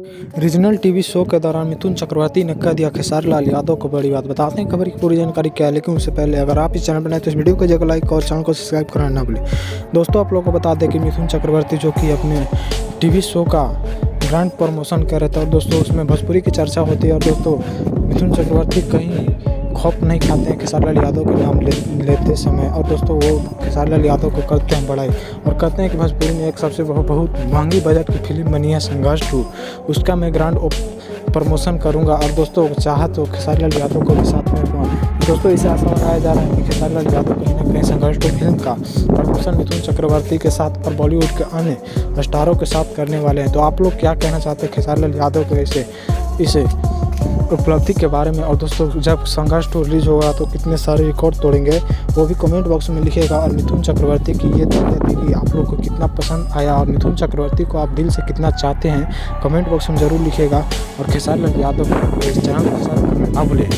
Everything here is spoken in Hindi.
रीजनल टीवी शो के दौरान मिथुन चक्रवर्ती ने कह दिया खेसारी लाल यादव को बड़ी बात। बताते हैं खबर की पूरी जानकारी क्या है, लेकिन उससे पहले अगर आप इस चैनल पर नए तो इस वीडियो को जगह लाइक और चैनल को सब्सक्राइब करना ना भूलें। दोस्तों आप लोगों को बता दें कि मिथुन चक्रवर्ती जो कि अपने टीवी शो का ग्रैंड प्रमोशन कर रहे थे और दोस्तों उसमें भोजपुरी की चर्चा होती है। और दोस्तों मिथुन चक्रवर्ती कहीं खौफ नहीं खाते हैं खेसारी लाल यादव के नाम लेते समय। और दोस्तों वो खेसारी लाल यादव को करते हैं बड़ाई और कहते हैं कि भोजपुरी में एक सबसे बहुत महंगी बजट की फिल्म बनी है संघर्ष 2, उसका मैं ग्रैंड प्रमोशन करूंगा। और दोस्तों चाहा तो खेसारी लाल यादव को भी साथ में दोस्तों इसे आशा लगाया जा रहा है कि खेसारी लाल यादव कहीं ना कहीं संघर्ष 2 फिल्म का प्रमोशन मिथुन चक्रवर्ती के साथ और बॉलीवुड के अन्य स्टारों के साथ करने वाले हैं। तो आप लोग क्या कहना चाहते हैं खेसारी लाल यादव को इसे उपलब्धि के बारे में? और दोस्तों जब संघर्ष 2 रिलीज होगा तो कितने सारे रिकॉर्ड तोड़ेंगे वो भी कमेंट बॉक्स में लिखिएगा। और मिथुन चक्रवर्ती की ये दीदी आप लोग को कितना पसंद आया और मिथुन चक्रवर्ती को आप दिल से कितना चाहते हैं कमेंट बॉक्स में ज़रूर लिखिएगा। और खेसारी लाल यादव को इस चैनल को सब्सक्राइब करना ना भूलें।